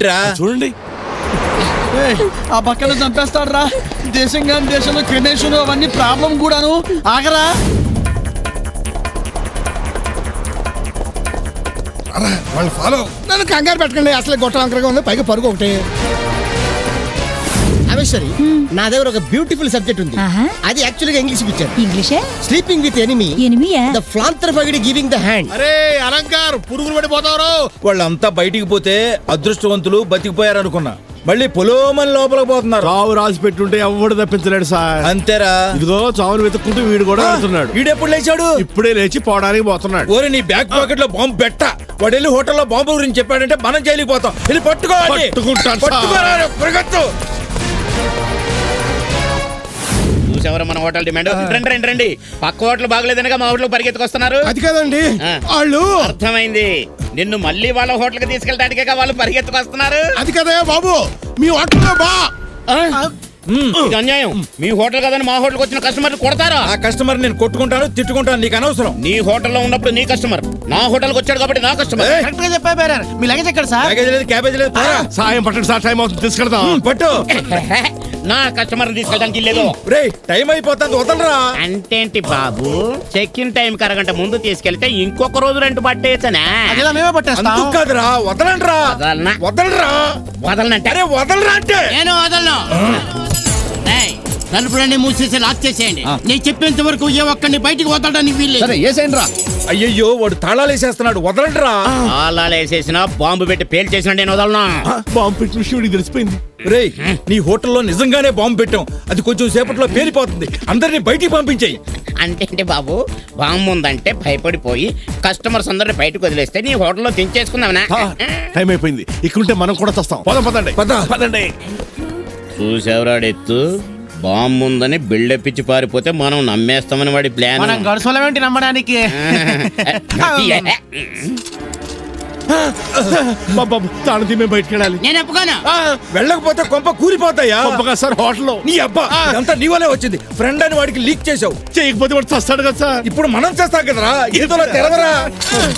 ఏంట్రా చూడండి. ఆ పక్కన చంపేస్తాడు రా. దేశంగా దేశంలో క్రిమేషన్ అవన్నీ ప్రాబ్లం కూడాను. ఆగరా. వాళ్ళు ఫాలో. నన్ను కంగారు పెట్టకండి, అసలు గొట్టంకరగా ఉంది, పైగా పరుగు ఒకటి. అవేశ్వరి, నా దగ్గర ఒక బ్యూటిఫుల్ సబ్జెక్ట్ ఉంది. అది యాక్చువల్గా ఇంగ్లీష్ పిక్చర్. ఇంగ్లీషే? స్లీపింగ్ విత్ ఎనిమీ, ద ఫ్లాంథ్రఫగడి గివింగ్ ద హ్యాండ్. అరే అలంకార్, పురుగులు పడిపోతారు. వాళ్ళంతా బయటికి పోతే అదృష్టవంతులు బతికిపోయారనుకున్నా, మళ్ళీ పొలోమని లోపలికి పోతున్నారు. చావు రాసి పెట్టుంటే ఎవడు తప్పించలేడు సార్. అంతేరా. ఇదిగో చావును వెతుక్కుంటూ వీడు కూడా వెళ్తున్నాడు. వీడెప్పుడు లేచాడు? ఇప్పుడే లేచి పోవడానికి పోతున్నాడు. ఓరి నీ బ్యాక్ పాకెట్ లో బాంబు పెట్ట. వాడు వెళ్ళి హోటల్లో బాంబు గురించి చెప్పాడంటే మనం జైలుకి పోతాం. వెళ్ళి పట్టుకోవాలి. పట్టుకుంటాను. పట్టుకోరా, పరిగెత్తు. చూసేవారు మన హోటల్ డిమాండ్. రండి రండి రండి. పక్క హోటల్ బాగలేదనగా మా హోటల్ పరిగెత్తుకొస్తున్నారు. అది కాదండి, వాళ్ళు. అర్థమైంది. నిన్ను మళ్ళీ వాళ్ళ హోటల్ కి తీసుకెళ్ళడానికి వాళ్ళు పరిగెత్తుకొస్తున్నారు. అది కదా బాబు, మీ హోటల్లో బా. ఇది అన్యాయం. మీ హోటల్ కదని మా హోటల్కి వచ్చిన కస్టమర్ కొడతారా? ఆ కస్టమర్ నేను కొట్టుకుంటాను, తిట్టుకుంటాను, నీకు అనవసరం. నీ హోటల్లో ఉన్నప్పుడు నీ కస్టమర్, నా హోటల్కి వచ్చాడు కాబట్టి నా కస్టమర్. కరెక్ట్ గా చెప్పా బేరర్. మీ లగేజ్ ఎక్కడ సార్? ప్యాకేజీ లేదు, క్యాబేజీ లేదు. పోరా. సాయం పట్టండి సార్, టైం అవుతుంది, తీసుకెళ్తాం. పట్టు. నా కస్టమర్ తీసుకెళ్ళడానికి లేదు. రేయ్, టైం అయిపోతుంది, వదలరా. అంటేంటి బాబు, చెక్ ఇన్ టైం కరగంట ముందు తీసుకెళ్తే ఇంకొక రోజు రెంట్ పట్టేయచ్చనా? అదేలా మేమే పట్టేస్తాం. అందుకు కాదురా, వదలండ్రా. వదలనా? వదలరా. వదలనంటే అరే వదలరా అంటే. నేను వదలను. తలుపులన్నీ మూసేసి లాక్ చేసేయండి. నేను చెప్పేంత వరకు ఏ ఒక్కడిని బయటికి వదలడానికి వీల్లేదు. అయ్యయ్యో, వాడు తాళాలు వేసేస్తున్నాడు, వదలండ్రా. తాళాలు వేసేసిన బాంబు పెట్టి పేల్ చేసిన నేను వదలనా? బాంబు పెట్టిన విషయం వీడికి తెలిసిపోయింది. రేయ్, నీ హోటల్లో నిజంగానే బాంబు పెట్టాం. అది కొంచెం సేపట్లో పేలిపోతుంది. అందరినీ బయటికి పంపించేయి. అంటే బాబు, బాంబు ఉందంటే భయపడిపోయి కస్టమర్స్ అందరిని బయటకు వదిలేస్తే నీ హోటల్లో దించేసుకుందామనా? టైం అయిపోయింది, ఇక్కడుంటే మనం కూడా వస్తాం. పదం పదండి. పదండి. చూసేవరాడెత్తు, బాంబు ఉందని బిల్డప్ ఇచ్చి పారిపోతే మనం నమ్మేస్తామని వాడి ప్లాన్. మనం గడుసోలేంటి నమ్మడానికి? బాబు తాను మేము బయటికి వెళ్ళాలి. నేను ఒప్పుకోను. వెళ్ళకపోతే కొంప కూలిపోతాయా? గొప్పగా సార్ హోటల్లో. నీ అబ్బా, ఇదంతా నీ వల్లే వచ్చింది. ఫ్రెండ్ అని వాడికి లీక్ చేసావు. చేయకపోతే వాడు చస్తాడు కదా సార్. ఇప్పుడు మనం చేస్తాం కదరా. ఏదోలా తెరవరా.